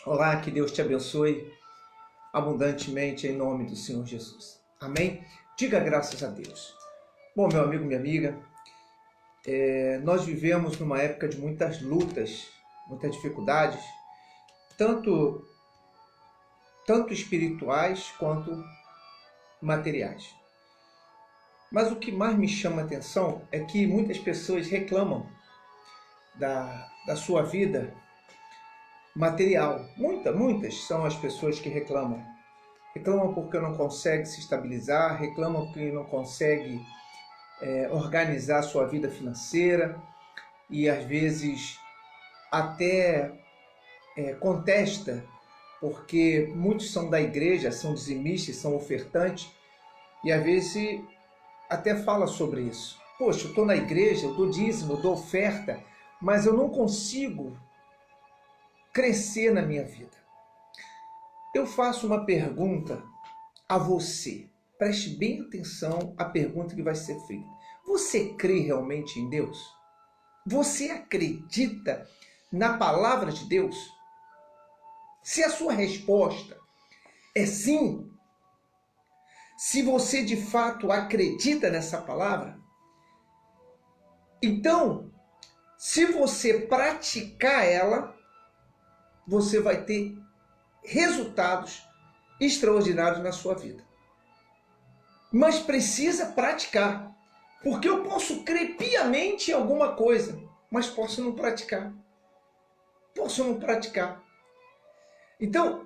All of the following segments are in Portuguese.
Olá, que Deus te abençoe abundantemente em nome do Senhor Jesus. Amém? Diga graças a Deus. Bom, meu amigo, minha amiga, nós vivemos numa época de muitas lutas, muitas dificuldades, tanto espirituais quanto materiais. Mas o que mais me chama a atenção é que muitas pessoas reclamam da sua vida material. Muitas são as pessoas que reclamam. Reclamam porque não consegue se estabilizar, reclamam porque não consegue organizar sua vida financeira e às vezes até contesta porque muitos são da igreja, são dizimistas, são ofertantes e às vezes até fala sobre isso. Poxa, eu estou na igreja, eu dou dízimo, eu dou oferta, mas eu não consigo crescer na minha vida. Eu faço uma pergunta a você. Preste bem atenção à pergunta que vai ser feita. Você crê realmente em Deus? Você acredita na palavra de Deus? Se a sua resposta é sim, se você de fato acredita nessa palavra, então, se você praticar ela, você vai ter resultados extraordinários na sua vida. Mas precisa praticar, porque eu posso crer piamente em alguma coisa, mas posso não praticar. Então,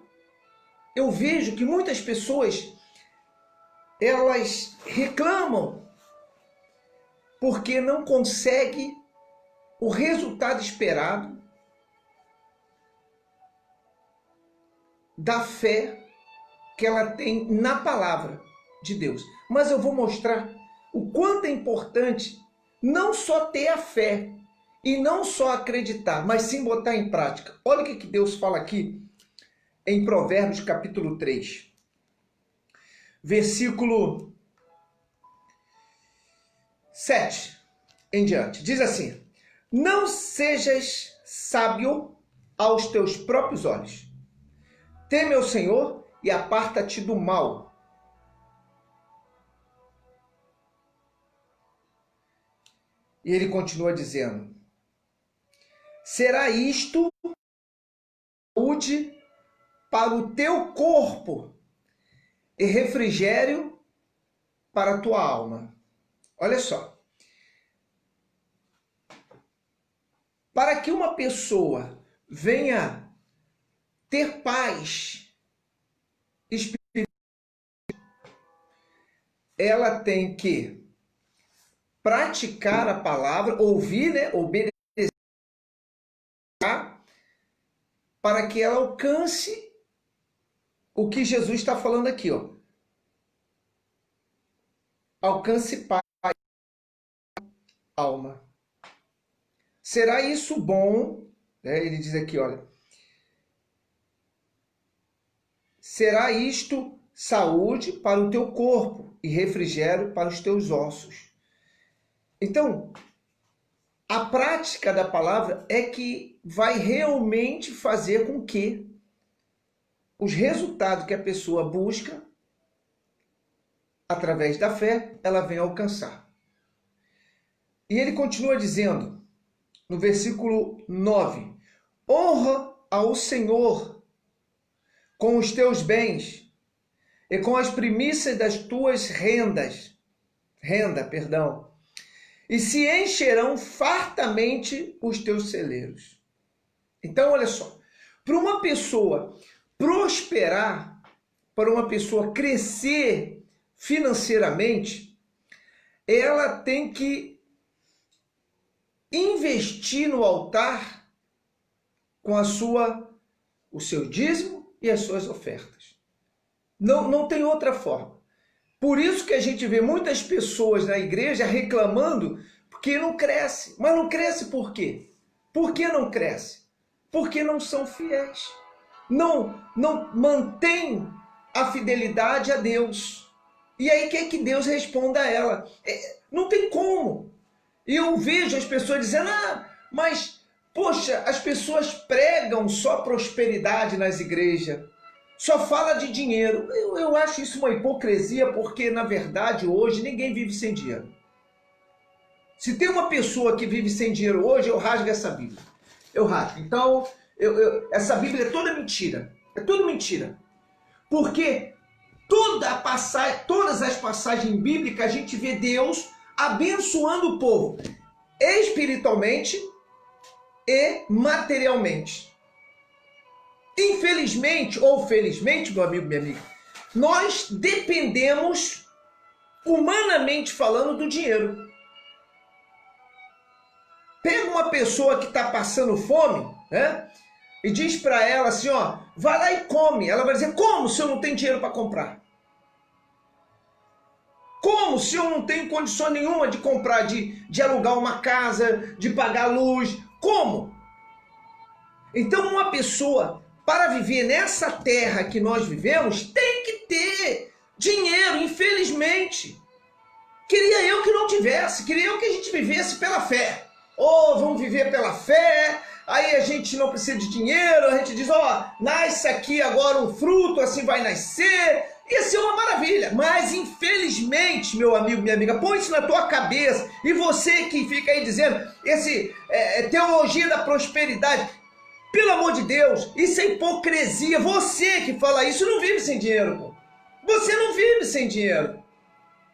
eu vejo que muitas pessoas, elas reclamam porque não conseguem o resultado esperado da fé que ela tem na palavra de Deus. Mas eu vou mostrar o quanto é importante não só ter a fé e não só acreditar, mas sim botar em prática. Olha o que Deus fala aqui em Provérbios capítulo 3, versículo 7 em diante. Diz assim: não sejas sábio aos teus próprios olhos. Teme ao Senhor e aparta-te do mal. E ele continua dizendo: será isto saúde para o teu corpo e refrigério para a tua alma. Olha só. Para que uma pessoa venha ter paz espiritual, ela tem que praticar a palavra, ouvir, obedecer, para que ela alcance o que Jesus está falando aqui, ó. Alcance paz, alma. Será isso bom? Ele diz aqui, olha. Será isto saúde para o teu corpo e refrigério para os teus ossos. Então, a prática da palavra é que vai realmente fazer com que os resultados que a pessoa busca, através da fé, ela venha alcançar. E ele continua dizendo, no versículo 9, honra ao Senhor com os teus bens e com as primícias das tuas e se encherão fartamente os teus celeiros. Então, olha só, para uma pessoa prosperar, para uma pessoa crescer financeiramente, ela tem que investir no altar com o seu dízimo e as suas ofertas. Não tem outra forma. Por isso que a gente vê muitas pessoas na igreja reclamando porque não cresce. Mas não cresce por quê? Por que não cresce? Porque não são fiéis. Não mantém a fidelidade a Deus. E aí quer que Deus responda a ela. Não tem como. E eu vejo as pessoas dizendo, mas Poxa, as pessoas pregam só prosperidade nas igrejas, só fala de dinheiro. Eu acho isso uma hipocrisia, porque na verdade hoje ninguém vive sem dinheiro. Se tem uma pessoa que vive sem dinheiro hoje, eu rasgo essa Bíblia. Eu rasgo. Então, essa Bíblia é toda mentira. É tudo mentira. Porque todas as passagens bíblicas a gente vê Deus abençoando o povo espiritualmente e materialmente. Infelizmente ou felizmente, meu amigo, minha amiga, nós dependemos, humanamente falando, do dinheiro. Pega uma pessoa que está passando fome, né? E diz para ela assim, ó, vai lá e come. Ela vai dizer, como se eu não tenho dinheiro para comprar? Como se eu não tenho condição nenhuma de comprar, de alugar uma casa, de pagar luz? Como? Então uma pessoa, para viver nessa terra que nós vivemos, tem que ter dinheiro, infelizmente. Queria eu que não tivesse, queria eu que a gente vivesse pela fé. Vamos viver pela fé, aí a gente não precisa de dinheiro, a gente diz, nasce aqui agora um fruto, assim vai nascer, ia ser uma maravilha. Mas infelizmente, meu amigo, minha amiga, põe isso na tua cabeça, e você que fica aí dizendo, teologia da prosperidade, pelo amor de Deus, isso é hipocrisia. Você que fala isso não vive sem dinheiro, pô. Você não vive sem dinheiro.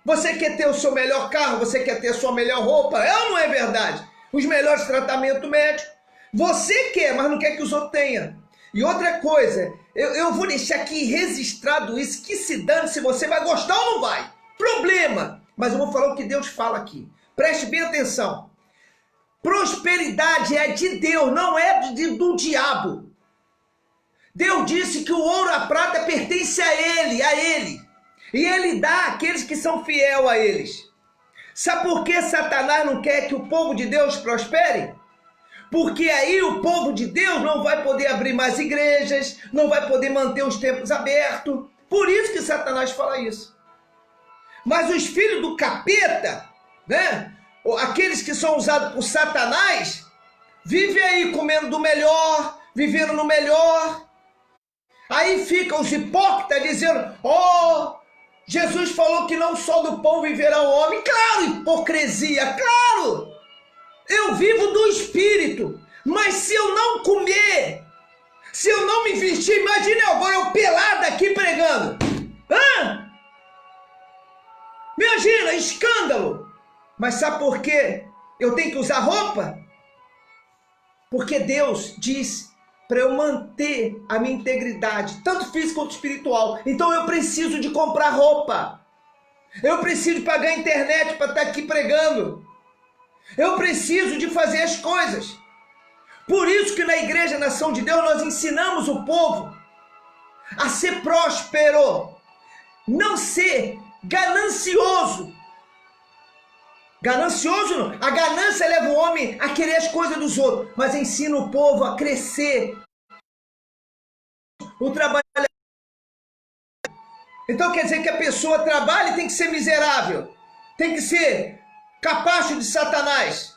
Você quer ter o seu melhor carro, você quer ter a sua melhor roupa, ou não é verdade? Os melhores tratamentos médicos. Você quer, mas não quer que os outros tenham. E outra coisa, eu vou deixar aqui registrado isso, que se dane se você vai gostar ou não vai. Problema. Mas eu vou falar o que Deus fala aqui. Preste bem atenção. Prosperidade é de Deus, não é do diabo. Deus disse que o ouro e a prata pertence a Ele. E Ele dá àqueles que são fiéis a eles. Sabe por que Satanás não quer que o povo de Deus prospere? Porque aí o povo de Deus não vai poder abrir mais igrejas, não vai poder manter os templos abertos. Por isso que Satanás fala isso. Mas os filhos do capeta, né? Aqueles que são usados por Satanás, vivem aí comendo do melhor, vivendo no melhor. Aí ficam os hipócritas dizendo, Jesus falou que não só do pão viverá o homem. Claro, hipocrisia, claro. Eu vivo do Espírito, mas se eu não comer, se eu não me vestir, imagine agora eu pelado aqui pregando. Imagina, escândalo. Mas sabe por quê? Eu tenho que usar roupa? Porque Deus diz para eu manter a minha integridade, tanto física quanto espiritual. Então eu preciso de comprar roupa. Eu preciso de pagar a internet para estar aqui pregando. Eu preciso de fazer as coisas. Por isso que na Igreja Nação de Deus nós ensinamos o povo a ser próspero, não ser ganancioso. Ganancioso não. A ganância leva o homem a querer as coisas dos outros, mas ensina o povo a crescer. O trabalho. Então quer dizer que a pessoa trabalha e tem que ser miserável, tem que ser capacho de Satanás.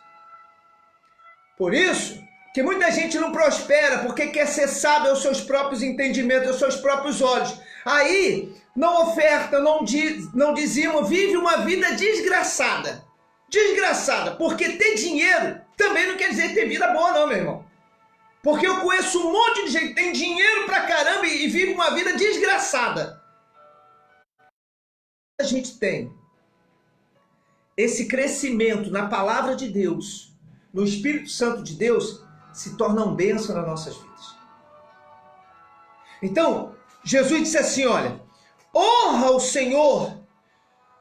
Por isso que muita gente não prospera, porque quer ser sábio aos seus próprios entendimentos, aos seus próprios olhos. Aí não oferta, não dizima, vive uma vida desgraçada. Desgraçada, porque ter dinheiro também não quer dizer ter vida boa não, meu irmão. Porque eu conheço um monte de gente que tem dinheiro pra caramba e vive uma vida desgraçada. A gente tem esse crescimento na palavra de Deus, no Espírito Santo de Deus, se torna uma bênção nas nossas vidas. Então, Jesus disse assim, olha, honra o Senhor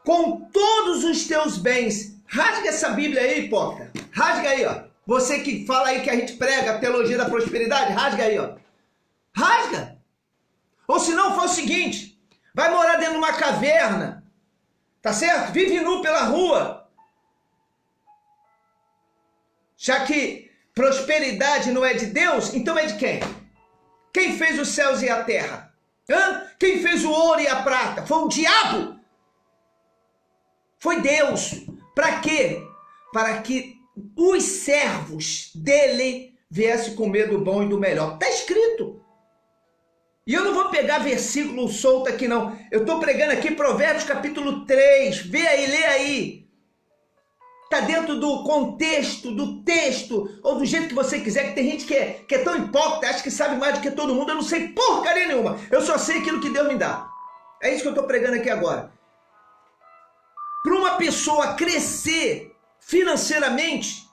com todos os teus bens. Rasga essa Bíblia aí, hipócrita. Rasga aí, ó. Você que fala aí que a gente prega a teologia da prosperidade, rasga aí, ó. Rasga. Ou se não, faz o seguinte, vai morar dentro de uma caverna, tá certo? Vive nu pela rua. Já que prosperidade não é de Deus, então é de quem? Quem fez os céus e a terra? Quem fez o ouro e a prata? Foi o diabo? Foi Deus. Para quê? Para que os servos dele viesse comer do bom e do melhor. Está escrito. E eu não vou pegar versículo solto aqui não. Eu estou pregando aqui Provérbios capítulo 3. Vê aí, lê aí. Está dentro do contexto, do texto, ou do jeito que você quiser, que tem gente que é tão hipócrita, acha que sabe mais do que todo mundo. Eu não sei porcaria nenhuma. Eu só sei aquilo que Deus me dá. É isso que eu estou pregando aqui agora. Para uma pessoa crescer financeiramente,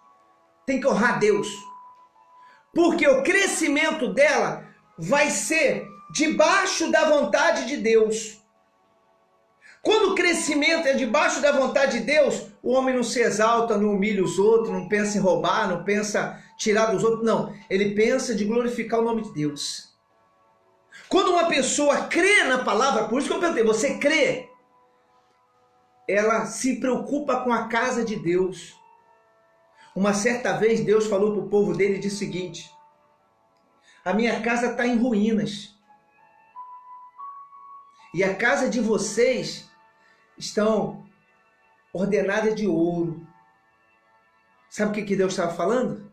tem que honrar Deus. Porque o crescimento dela vai ser debaixo da vontade de Deus. Quando o crescimento é debaixo da vontade de Deus, o homem não se exalta, não humilha os outros, não pensa em roubar, não pensa em tirar dos outros, não. Ele pensa de glorificar o nome de Deus. Quando uma pessoa crê na palavra, por isso que eu perguntei, você crê? Ela se preocupa com a casa de Deus. Uma certa vez Deus falou para o povo dele e disse o seguinte: a minha casa está em ruínas. E a casa de vocês estão ordenadas de ouro. Sabe o que Deus estava falando?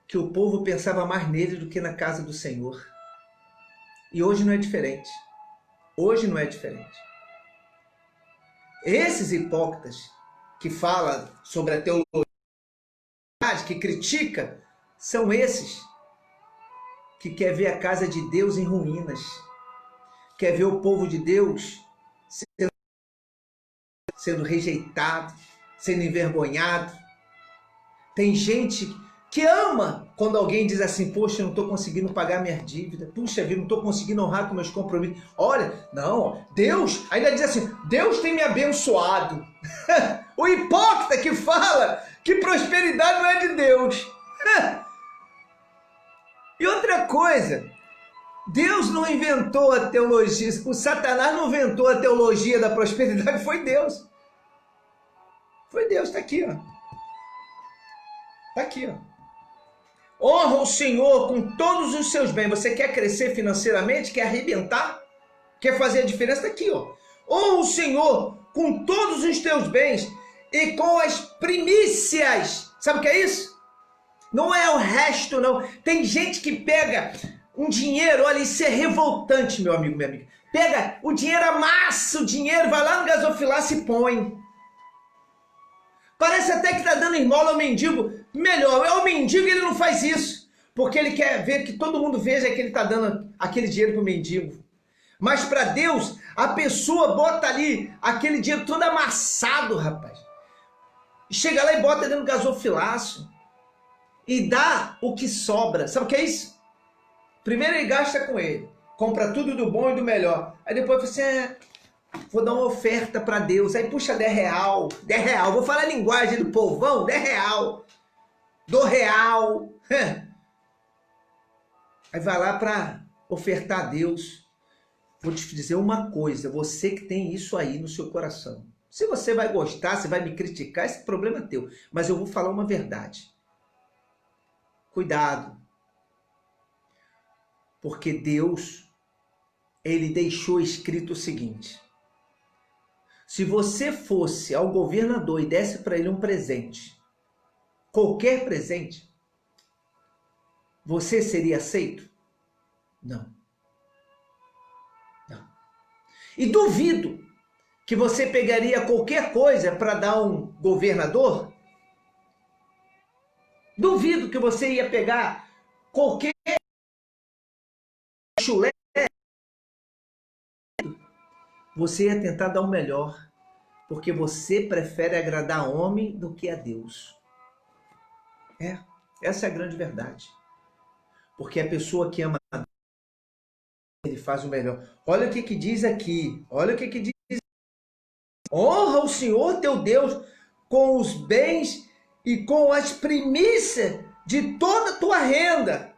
Que o povo pensava mais nele do que na casa do Senhor. E hoje não é diferente. Hoje não é diferente. Esses hipócritas que falam sobre a teologia, que critica, são esses que quer ver a casa de Deus em ruínas. Quer ver o povo de Deus sendo rejeitado, sendo envergonhado. Tem gente que ama quando alguém diz assim: poxa, eu não estou conseguindo pagar minha dívida, puxa vida, não estou conseguindo honrar com meus compromissos. Olha, não, Deus, ainda diz assim: Deus tem me abençoado. O hipócrita que fala que prosperidade não é de Deus. E outra coisa, Deus não inventou a teologia, o Satanás não inventou a teologia da prosperidade, foi Deus. Foi Deus, está aqui, ó. Está aqui, ó. Honra o Senhor com todos os seus bens. Você quer crescer financeiramente? Quer arrebentar? Quer fazer a diferença? Está aqui, ó. Honra o Senhor com todos os teus bens e com as primícias. Sabe o que é isso? Não é o resto, não. Tem gente que pega um dinheiro, olha, isso é revoltante, meu amigo, minha amiga. Pega o dinheiro, amassa o dinheiro, vai lá no gasofilaço e põe. Parece até que está dando esmola ao mendigo. Melhor, é o mendigo, ele não faz isso, porque ele quer ver que todo mundo veja que ele está dando aquele dinheiro para o mendigo. Mas para Deus, a pessoa bota ali aquele dinheiro todo amassado, rapaz. Chega lá e bota dentro do gasofilaço e dá o que sobra. Sabe o que é isso? Primeiro ele gasta com ele, compra tudo do bom e do melhor. Aí depois você, vou dar uma oferta para Deus. Aí puxa 10 real, 10 real. Vou falar a linguagem do povão, 10 real. Do real. Aí vai lá para ofertar a Deus. Vou te dizer uma coisa, você que tem isso aí no seu coração. Se você vai gostar, se vai me criticar, esse problema é teu. Mas eu vou falar uma verdade. Cuidado. Porque Deus, ele deixou escrito o seguinte: se você fosse ao governador e desse para ele um presente, qualquer presente, você seria aceito? Não. Não. E duvido que você pegaria qualquer coisa para dar a um governador. Duvido que você ia pegar qualquer chulé. Você ia tentar dar o melhor, porque você prefere agradar a homem do que a Deus. Essa é a grande verdade. Porque a pessoa que ama a Deus, ele faz o melhor. Olha o que diz aqui. Olha o que diz. Honra o Senhor teu Deus com os bens e com as primícias de toda a tua renda,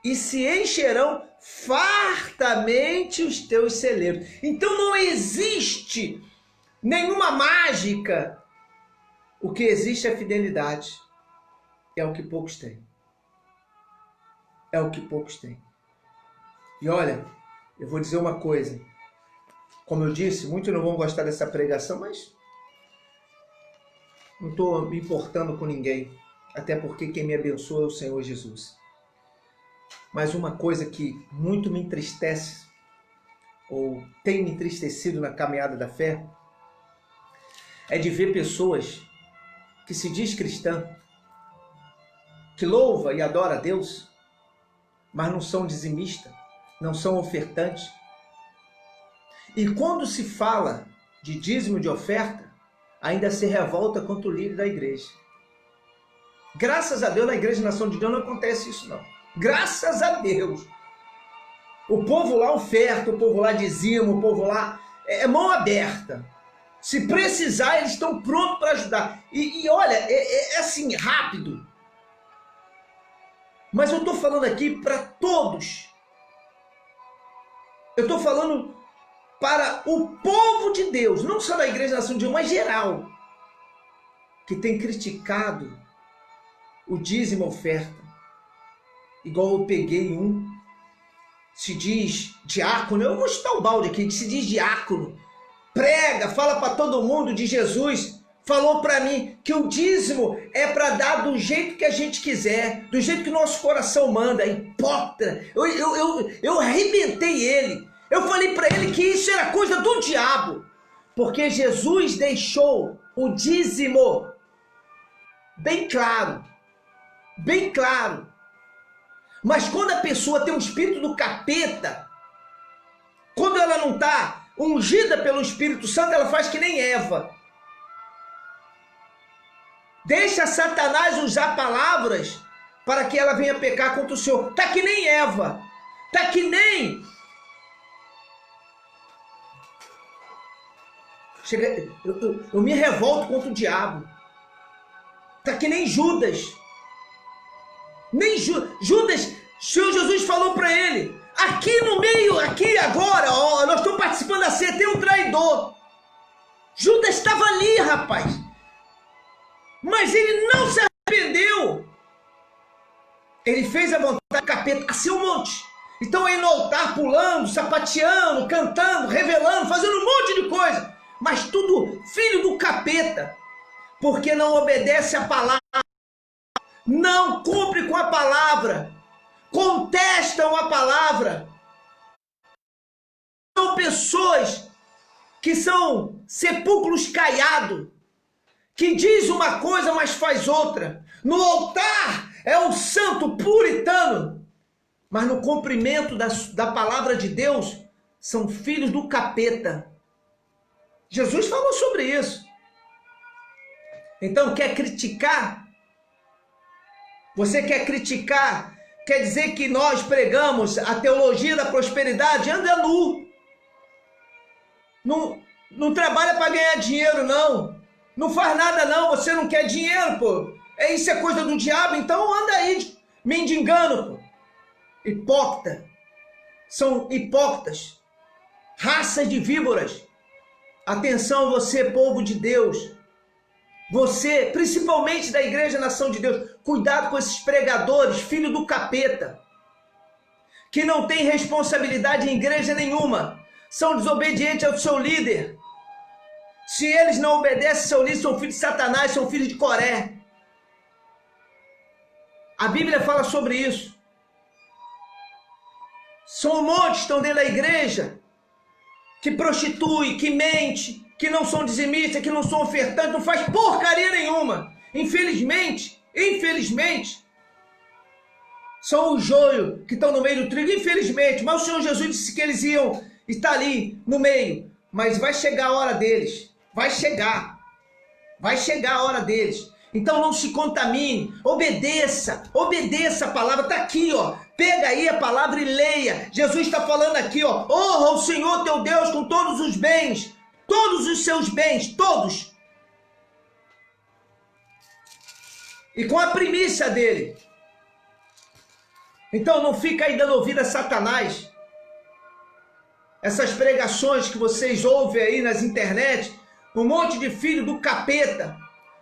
e se encherão fartamente os teus celeiros. Então não existe nenhuma mágica. O que existe é fidelidade. É o que poucos têm. É o que poucos têm. E olha, eu vou dizer uma coisa. Como eu disse, muitos não vão gostar dessa pregação, mas não estou me importando com ninguém. até porque quem me abençoa é o Senhor Jesus. Mas uma coisa que muito me entristece, ou tem me entristecido na caminhada da fé, é de ver pessoas que se diz cristã, que louva e adora a Deus, mas não são dizimistas, não são ofertantes. E quando se fala de dízimo de oferta, ainda se revolta contra o líder da igreja. Graças a Deus, na Igreja Nação de Deus não acontece isso não. Graças a Deus. O povo lá oferta, o povo lá dizima, o povo lá é mão aberta. Se precisar, eles estão prontos para ajudar. E olha, é assim, rápido. Mas eu estou falando aqui para todos. Eu estou falando para o povo de Deus, não só da Igreja Nação de Deus, mas geral, que tem criticado o dízimo oferta. Igual eu peguei um, se diz diácono, eu vou chutar o balde aqui, se diz diácono, prega, fala para todo mundo de Jesus, falou para mim que o dízimo é para dar do jeito que a gente quiser, do jeito que o nosso coração manda, hipócrita. Eu arrebentei ele. Eu falei para ele que isso era coisa do diabo, porque Jesus deixou o dízimo bem claro, bem claro. Mas quando a pessoa tem um espírito do capeta, quando ela não está ungida pelo Espírito Santo, ela faz que nem Eva. Deixa Satanás usar palavras para que ela venha pecar contra o Senhor. Está que nem Eva. Está que nem... Eu me revolto contra o diabo. Está que nem Judas. Nem Judas, o Senhor Jesus falou para ele, aqui no meio, aqui agora, ó, nós estamos participando da ceia, tem um traidor. Judas estava ali, rapaz. Mas ele não se arrependeu. Ele fez a vontade do capeta, a seu monte. Então aí no altar, pulando, sapateando, cantando, revelando, fazendo um monte de coisa. Mas tudo filho do capeta. Porque não obedece a palavra. Não cumpre com a palavra, contestam a palavra. São pessoas que são sepulcros caiados, que diz uma coisa, mas faz outra. No altar é um santo puritano, mas no cumprimento da palavra de Deus são filhos do capeta. Jesus falou sobre isso. Então quer criticar? Você quer criticar, quer dizer que nós pregamos a teologia da prosperidade? Anda nu. Não trabalha para ganhar dinheiro, não. Não faz nada, não. Você não quer dinheiro, pô. Isso é coisa do diabo, então anda aí mendigando, pô. Hipócrita. São hipócritas. Raças de víboras. Atenção, você, povo de Deus. Você, principalmente da Igreja Nação de Deus, cuidado com esses pregadores, filho do capeta, que não tem responsabilidade em igreja nenhuma, são desobedientes ao seu líder. Se eles não obedecem ao seu líder, são filhos de Satanás, são filhos de Coré. A Bíblia fala sobre isso. São um monte que estão dentro da igreja, que prostitui, que mente, que não são dizimistas, que não são ofertantes, não faz porcaria nenhuma. Infelizmente, são o joio que estão no meio do trigo, infelizmente. Mas o Senhor Jesus disse que eles iam estar ali no meio. Mas vai chegar a hora deles. Vai chegar a hora deles. Então não se contamine, obedeça a palavra, está aqui, ó. Pega aí a palavra e leia. Jesus está falando aqui, ó. Honra o Senhor teu Deus com todos os bens, todos os seus bens, todos. E com a primícia dele. Então não fica aí dando ouvido a Satanás. Essas pregações que vocês ouvem aí nas internet, um monte de filho do capeta,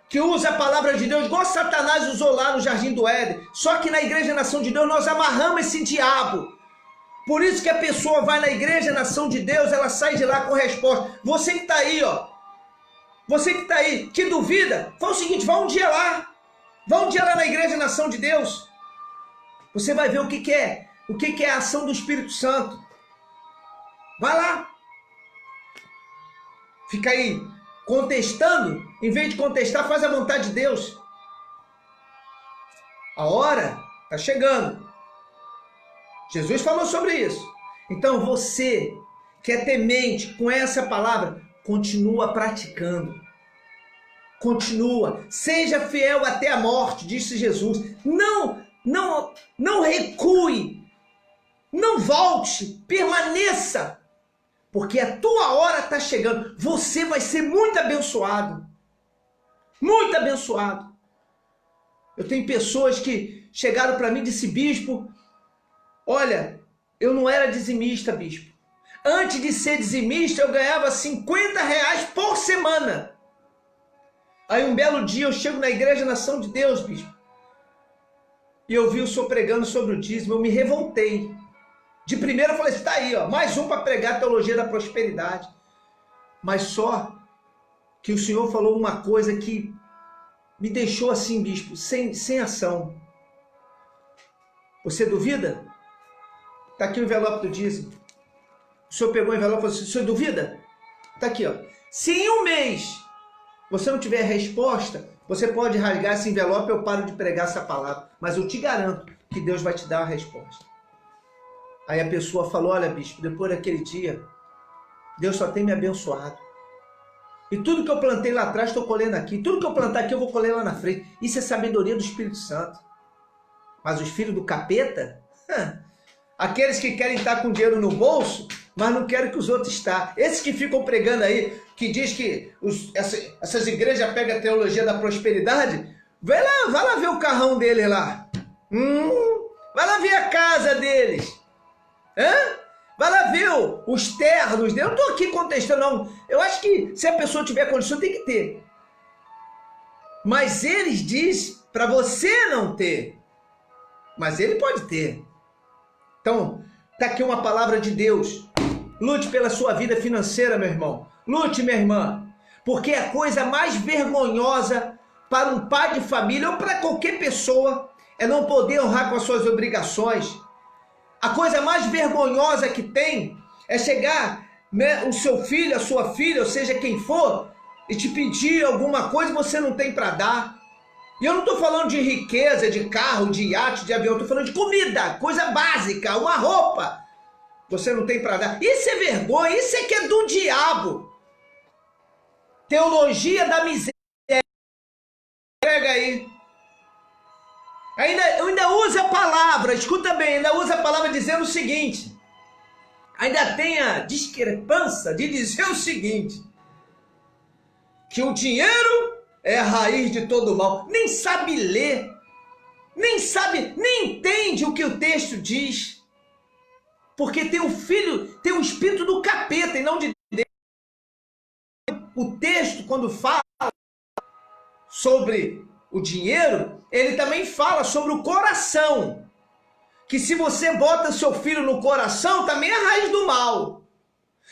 que usa a palavra de Deus, igual Satanás usou lá no Jardim do Éden. Só que na Igreja Nação de Deus nós amarramos esse diabo. Por isso que a pessoa vai na Igreja Nação de Deus, ela sai de lá com resposta. Você que está aí, ó. Você que está aí, que duvida, faz o seguinte, vá um dia lá. Vá um dia lá na Igreja Nação de Deus. Você vai ver o que é a ação do Espírito Santo. Vai lá. Fica aí contestando. Em vez de contestar, faz a vontade de Deus. A hora está chegando. Jesus falou sobre isso. Então você que é temente com essa palavra, continua praticando. Continua. Seja fiel até a morte, disse Jesus. Não recue. Não volte. Permaneça. Porque a tua hora está chegando. Você vai ser muito abençoado. Muito abençoado. Eu tenho pessoas que chegaram para mim e disseram: bispo, olha, eu não era dizimista, bispo. Antes de ser dizimista, eu ganhava R$50 por semana. Aí um belo dia eu chego na Igreja Nação de Deus, bispo, e eu vi o senhor pregando sobre o dízimo. Eu me revoltei. De primeira eu falei: está aí, ó, mais um para pregar a teologia da prosperidade. Mas só que o senhor falou uma coisa que me deixou assim, bispo, sem ação. Você duvida? Está aqui o envelope do dízimo. O senhor pegou o envelope e falou assim: o senhor duvida? Está aqui, ó. Se em um mês você não tiver resposta, você pode rasgar esse envelope e eu paro de pregar essa palavra. Mas eu te garanto que Deus vai te dar a resposta. Aí a pessoa falou: olha, bispo, depois daquele dia, Deus só tem me abençoado. E tudo que eu plantei lá atrás, estou colhendo aqui. Tudo que eu plantar aqui, eu vou colher lá na frente. Isso é sabedoria do Espírito Santo. Mas os filhos do capeta, aqueles que querem estar com dinheiro no bolso, mas não querem que os outros estão. Esses que ficam pregando aí, que diz que essas igrejas pegam a teologia da prosperidade, vai lá ver o carrão deles lá. Vai lá ver a casa deles. Vai lá ver os ternos. Eu não estou aqui contestando, não. Eu acho que se a pessoa tiver condição, tem que ter. Mas eles dizem para você não ter. Mas ele pode ter. Então, está aqui uma palavra de Deus. Lute pela sua vida financeira, meu irmão. Lute, minha irmã. Porque a coisa mais vergonhosa para um pai de família ou para qualquer pessoa é não poder honrar com as suas obrigações. A coisa mais vergonhosa que tem é chegar, né, o seu filho, a sua filha, ou seja, quem for, e te pedir alguma coisa que você não tem para dar. E eu não estou falando de riqueza, de carro, de iate, de avião. Eu estou falando de comida, coisa básica, uma roupa. Você não tem para dar. Isso é vergonha, isso é que é do diabo. Teologia da miséria. Pega aí. Ainda usa a palavra, escuta bem, ainda usa a palavra dizendo o seguinte. Ainda tem a discrepância de dizer o seguinte: que o dinheiro é a raiz de todo mal. Nem sabe ler, nem entende o que o texto diz. Porque tem o espírito do capeta e não de Deus. O texto, quando fala sobre o dinheiro, ele também fala sobre o coração. Que se você bota seu filho no coração, também é a raiz do mal.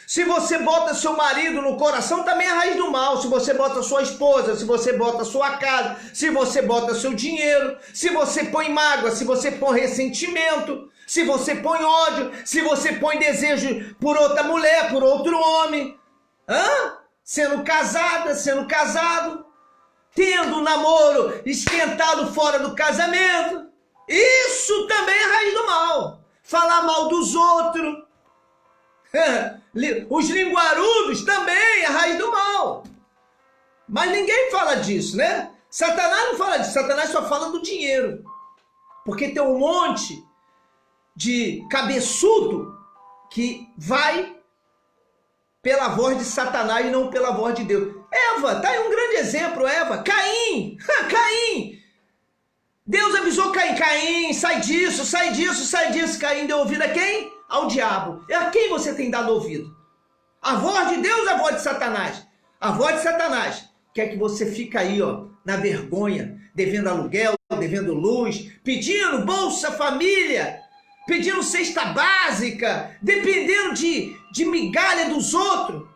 Se você bota seu marido no coração, também é a raiz do mal. Se você bota sua esposa, se você bota sua casa, se você bota seu dinheiro, se você põe mágoa, se você põe ressentimento, se você põe ódio, se você põe desejo por outra mulher, por outro homem, sendo casada, sendo casado, tendo um namoro esquentado fora do casamento, isso também é a raiz do mal. Falar mal dos outros, os linguarudos também é a raiz do mal. Mas ninguém fala disso, né? Satanás não fala disso, Satanás só fala do dinheiro. Porque tem um monte de cabeçudo que vai pela voz de Satanás e não pela voz de Deus. Eva, tá aí um grande exemplo, Eva. Caim, Caim. Deus avisou Caim: Caim, sai disso, sai disso, sai disso. Caim deu ouvido a quem? Ao diabo. A quem você tem dado ouvido? A voz de Deus ou a voz de Satanás? A voz de Satanás quer que você fique aí, ó, na vergonha, devendo aluguel, devendo luz, pedindo Bolsa Família, pedindo cesta básica, dependendo de migalha dos outros,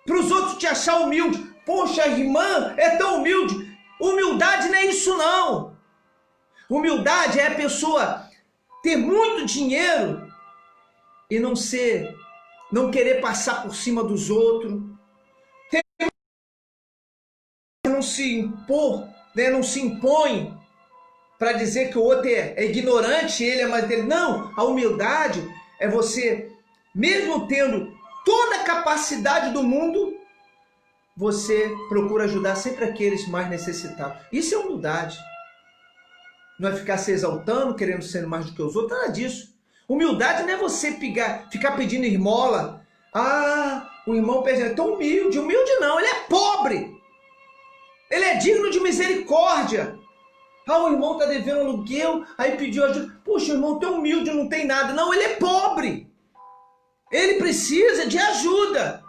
para os outros te achar humilde. Poxa, a irmã é tão humilde. Humildade não é isso não. Humildade é a pessoa ter muito dinheiro e não querer passar por cima dos outros, não se impor, né? Não se impõe para dizer que o outro é ignorante, ele é mais dele. Não, a humildade é você, mesmo tendo toda a capacidade do mundo, você procura ajudar sempre aqueles mais necessitados. Isso é humildade. Não é ficar se exaltando, querendo ser mais do que os outros, nada disso. Humildade não é você ficar pedindo esmola. Ah, o irmão é tão humilde. Humilde não, ele é pobre. Ele é digno de misericórdia. Ah, o irmão está devendo aluguel, aí pediu ajuda. Poxa, o irmão tão humilde, não tem nada. Não, ele é pobre. Ele precisa de ajuda.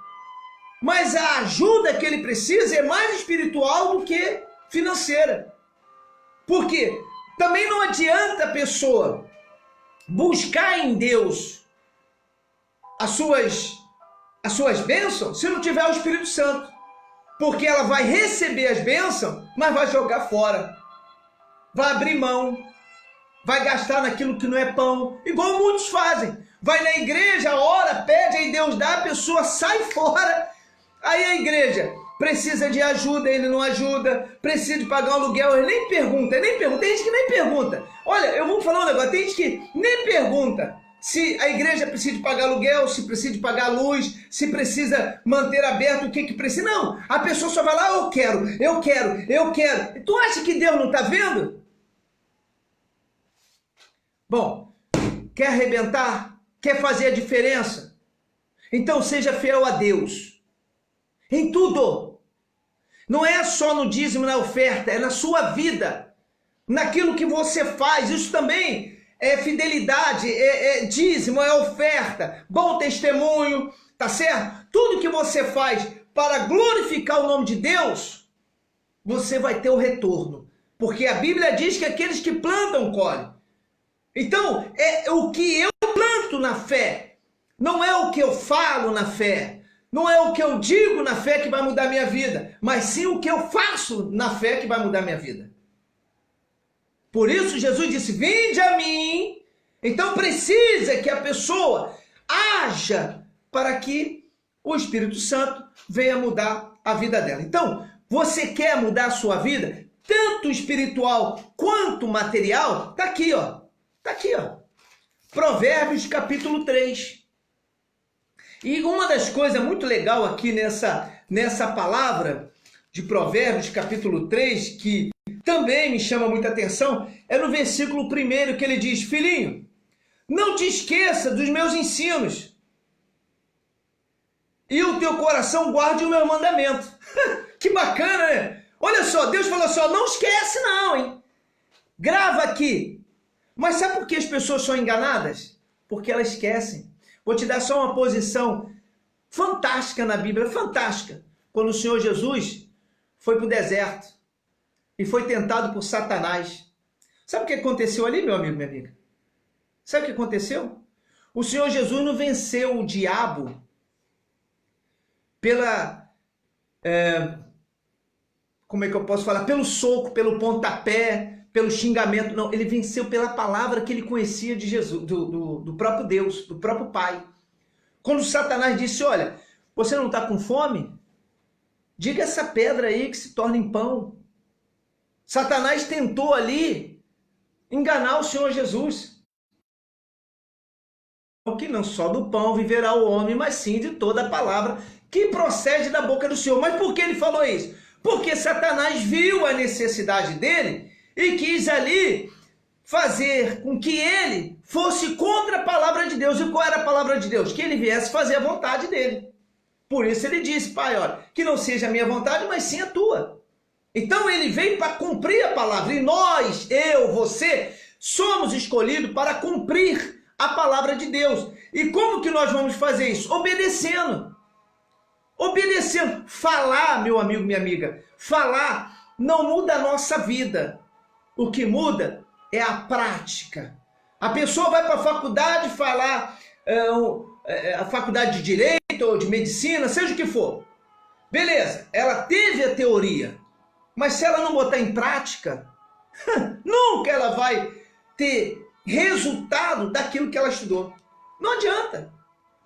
Mas a ajuda que ele precisa é mais espiritual do que financeira. Por quê? Também não adianta a pessoa buscar em Deus as suas bênçãos se não tiver o Espírito Santo. Porque ela vai receber as bênçãos, mas vai jogar fora. Vai abrir mão. Vai gastar naquilo que não é pão. Igual muitos fazem. Vai na igreja, ora, pede, aí Deus dá, a pessoa sai fora. Aí a igreja precisa de ajuda, ele não ajuda. Precisa de pagar um aluguel, ele nem pergunta. Tem gente que nem pergunta. Olha, eu vou falar um negócio. Tem gente que nem pergunta se a igreja precisa de pagar aluguel, se precisa de pagar luz, se precisa manter aberto, o que precisa. Não, a pessoa só vai lá, eu quero. Tu acha que Deus não está vendo? Bom, quer arrebentar? Quer fazer a diferença? Então seja fiel a Deus. Em tudo. Não é só no dízimo, na oferta, é na sua vida. Naquilo que você faz, isso também é fidelidade, é dízimo, é oferta, bom testemunho, tá certo? Tudo que você faz para glorificar o nome de Deus, você vai ter o retorno. Porque a Bíblia diz que aqueles que plantam, colhem. Então, é o que eu planto na fé, não é o que eu falo na fé, não é o que eu digo na fé que vai mudar a minha vida, mas sim o que eu faço na fé que vai mudar a minha vida. Por isso Jesus disse, vinde a mim. Então precisa que a pessoa haja para que o Espírito Santo venha mudar a vida dela. Então, você quer mudar a sua vida, tanto espiritual quanto material? Está aqui, ó. Está aqui, ó. Provérbios capítulo 3. E uma das coisas muito legal aqui nessa palavra de Provérbios capítulo 3, que também me chama muita atenção, é no versículo 1 que ele diz, filhinho, não te esqueça dos meus ensinos e o teu coração guarde o meu mandamento. Que bacana, né? Olha só, Deus falou assim, ó, não esquece não, hein? Grava aqui. Mas sabe por que as pessoas são enganadas? Porque elas esquecem. Vou te dar só uma posição fantástica na Bíblia, fantástica. Quando o Senhor Jesus foi para o deserto e foi tentado por Satanás. Sabe o que aconteceu ali, meu amigo, minha amiga? Sabe o que aconteceu? O Senhor Jesus não venceu o diabo como é que eu posso falar? Pelo soco, pelo pontapé, pelo xingamento. Não, ele venceu pela palavra que ele conhecia de Jesus, do próprio Deus, do próprio Pai. Quando Satanás disse, olha, você não está com fome? Diga essa pedra aí que se torna em pão. Satanás tentou ali enganar o Senhor Jesus. Que não só do pão viverá o homem, mas sim de toda a palavra que procede da boca do Senhor. Mas por que ele falou isso? Porque Satanás viu a necessidade dele e quis ali fazer com que ele fosse contra a palavra de Deus. E qual era a palavra de Deus? Que ele viesse fazer a vontade dele. Por isso ele disse, pai, olha, que não seja a minha vontade, mas sim a tua. Então ele veio para cumprir a palavra. E nós, eu, você, somos escolhidos para cumprir a palavra de Deus. E como que nós vamos fazer isso? Obedecendo. Obedecendo. Falar, meu amigo, minha amiga, falar não muda a nossa vida. O que muda é a prática. A pessoa vai para a faculdade falar, a faculdade de Direito ou de Medicina, seja o que for. Beleza, ela teve a teoria. Mas se ela não botar em prática, nunca ela vai ter resultado daquilo que ela estudou. Não adianta.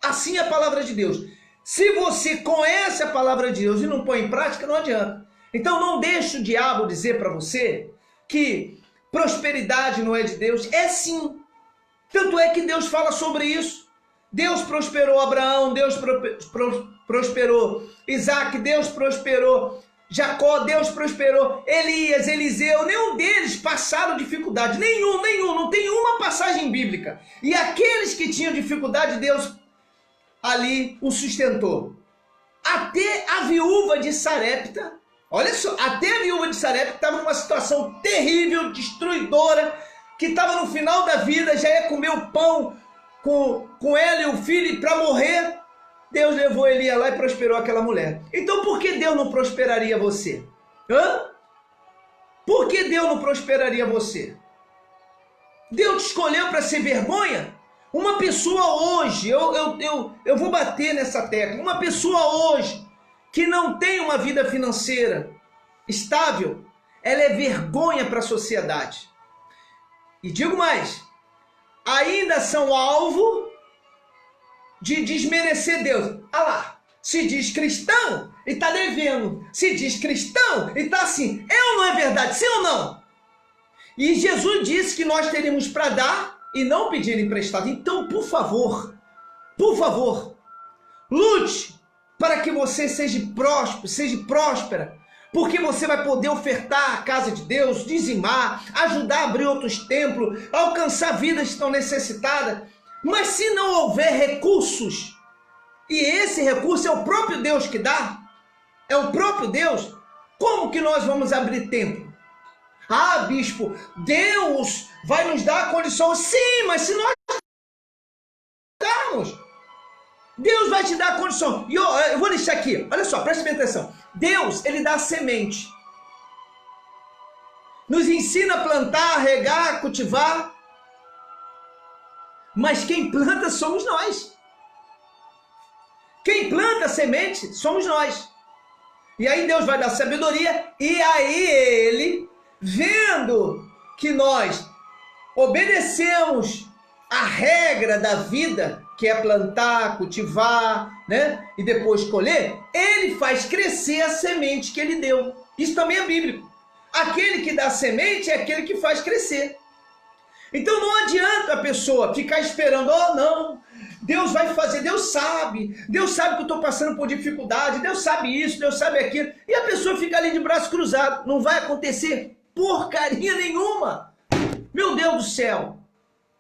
Assim é a palavra de Deus. Se você conhece a palavra de Deus e não põe em prática, não adianta. Então não deixe o diabo dizer para você que prosperidade não é de Deus. É sim. Tanto é que Deus fala sobre isso. Deus prosperou Abraão, Deus prosperou Isaac, Deus prosperou Jacó, Deus prosperou Elias, Eliseu. Nenhum deles passaram dificuldade. Nenhum. Não tem uma passagem bíblica. E aqueles que tinham dificuldade, Deus ali o sustentou. Até a viúva de Sarepta, olha só, até a viúva de Sarepta estava numa situação terrível, destruidora, que estava no final da vida, já ia comer o pão com ela e o filho para morrer. Deus levou Elias lá e prosperou aquela mulher. Então por que Deus não prosperaria você? Por que Deus não prosperaria você? Deus te escolheu para ser vergonha? Uma pessoa hoje, eu vou bater nessa tecla, uma pessoa hoje que não tem uma vida financeira estável, ela é vergonha para a sociedade. E digo mais, ainda são alvo de desmerecer Deus. Ah lá, se diz cristão e está devendo, se diz cristão e está assim. Não é verdade, sim ou não? E Jesus disse que nós teríamos para dar e não pedir emprestado. Então, por favor, lute para que você seja próspera, porque você vai poder ofertar a casa de Deus, dizimar, ajudar a abrir outros templos, alcançar vidas que estão necessitadas. Mas se não houver recursos, e esse recurso é o próprio Deus que dá, é o próprio Deus, como que nós vamos abrir templo? Ah, bispo, Deus vai nos dar condições. Sim, mas se nós darmos, Deus vai te dar a condição. E eu vou deixar aqui, olha só, preste bem atenção. Deus, ele dá a semente. Nos ensina a plantar, regar, cultivar. Mas quem planta somos nós. Quem planta a semente somos nós. E aí Deus vai dar sabedoria. E aí ele, vendo que nós obedecemos a regra da vida, que é plantar, cultivar, né? E depois colher, ele faz crescer a semente que ele deu. Isso também é bíblico. Aquele que dá a semente é aquele que faz crescer. Então não adianta a pessoa ficar esperando, não, Deus vai fazer, Deus sabe que eu estou passando por dificuldade, Deus sabe isso, Deus sabe aquilo, e a pessoa fica ali de braço cruzado. Não vai acontecer porcaria nenhuma. Meu Deus do céu.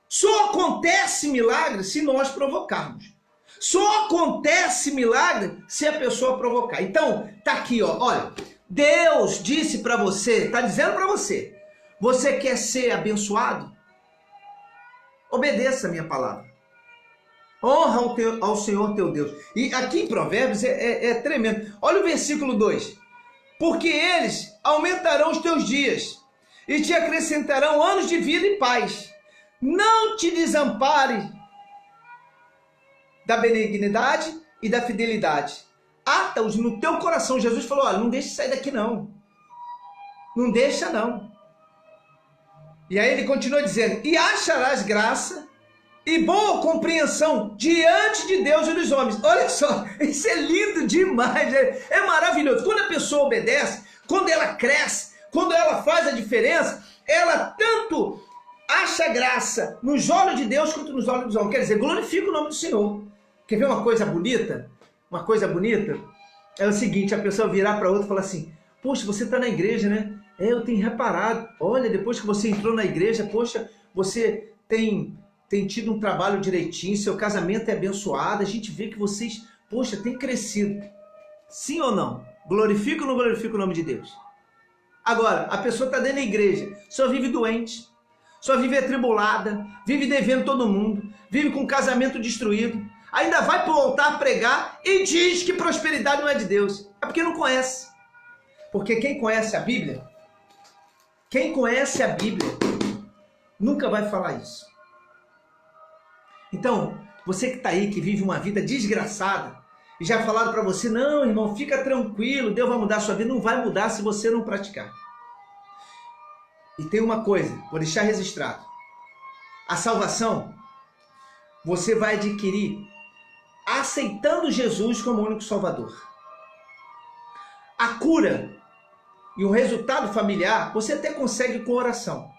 Só acontece milagre se nós provocarmos. Só acontece milagre se a pessoa provocar. Então, tá aqui, ó, olha. Deus disse para você, tá dizendo para você, você quer ser abençoado? Obedeça a minha palavra. Honra ao Senhor teu Deus. E aqui em Provérbios é tremendo. Olha o versículo 2. Porque eles aumentarão os teus dias e te acrescentarão anos de vida e paz. Não te desampare da benignidade e da fidelidade. Ata-os no teu coração. Jesus falou, olha, não deixe sair daqui não. Não deixa não. E aí ele continua dizendo, e acharás graça e boa compreensão diante de Deus e dos homens. Olha só, isso é lindo demais, é maravilhoso. Quando a pessoa obedece, quando ela cresce, quando ela faz a diferença, ela tanto acha graça nos olhos de Deus quanto nos olhos dos homens. Quer dizer, glorifica o nome do Senhor. Quer ver uma coisa bonita? Uma coisa bonita é o seguinte, a pessoa virar para outra e falar assim, poxa, você está na igreja, né? Eu tenho reparado, olha, depois que você entrou na igreja, poxa, você tem tido um trabalho direitinho, seu casamento é abençoado, a gente vê que vocês, poxa, têm crescido. Sim ou não? Glorifica ou não glorifica o nome de Deus? Agora, a pessoa está dentro da igreja, só vive doente, só vive atribulada, vive devendo todo mundo, vive com o casamento destruído, ainda vai para o altar pregar e diz que prosperidade não é de Deus. É porque não conhece. Porque quem conhece a Bíblia, nunca vai falar isso. Então, você que está aí, que vive uma vida desgraçada, E já falaram para você, não, irmão, fica tranquilo, Deus vai mudar a sua vida. Não vai mudar se você não praticar. E tem uma coisa, vou deixar registrado. A salvação, você vai adquirir aceitando Jesus como único Salvador. A cura e o resultado familiar, você até consegue com oração.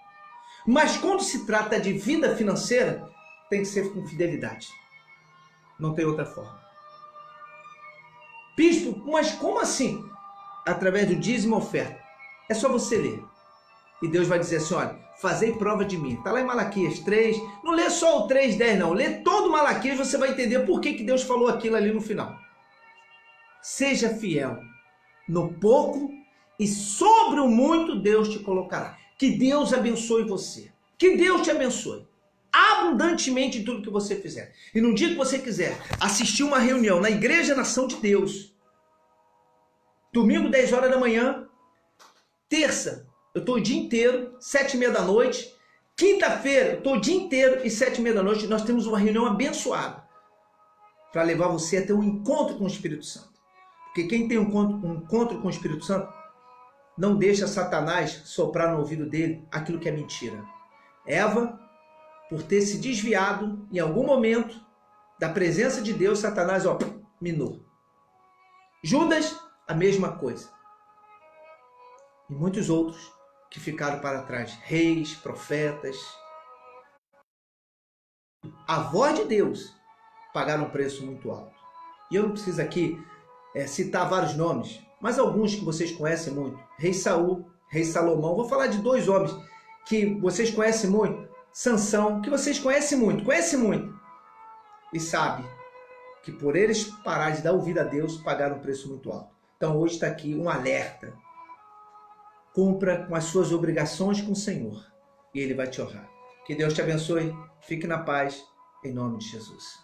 Mas quando se trata de vida financeira, tem que ser com fidelidade. Não tem outra forma. Bispo, mas como assim? Através do dízimo e oferta. É só você ler. E Deus vai dizer assim, olha, fazei prova de mim. Está lá em Malaquias 3. Não lê só o 3:10 não. Lê todo o Malaquias, você vai entender por que Deus falou aquilo ali no final. Seja fiel no pouco e sobre o muito Deus te colocará. Que Deus abençoe você. Que Deus te abençoe abundantemente em tudo que você fizer. E no dia que você quiser assistir uma reunião na Igreja Nação de Deus, domingo 10 horas da manhã, terça eu estou o dia inteiro, 7:30 da noite, quinta-feira eu estou o dia inteiro e 7:30 da noite nós temos uma reunião abençoada para levar você a ter um encontro com o Espírito Santo. Porque quem tem um encontro com o Espírito Santo não deixa Satanás soprar no ouvido dele aquilo que é mentira. Eva, por ter se desviado em algum momento da presença de Deus, Satanás, minou. Judas, a mesma coisa. E muitos outros que ficaram para trás, reis, profetas. A voz de Deus pagaram um preço muito alto. E eu não preciso aqui citar vários nomes, mas alguns que vocês conhecem muito. Rei Saul, Rei Salomão. Vou falar de 2 homens que vocês conhecem muito. Sansão, que vocês conhecem muito. E sabe que por eles parar de dar ouvido a Deus, pagaram um preço muito alto. Então hoje está aqui um alerta. Cumpra com as suas obrigações com o Senhor e Ele vai te honrar. Que Deus te abençoe. Fique na paz, em nome de Jesus.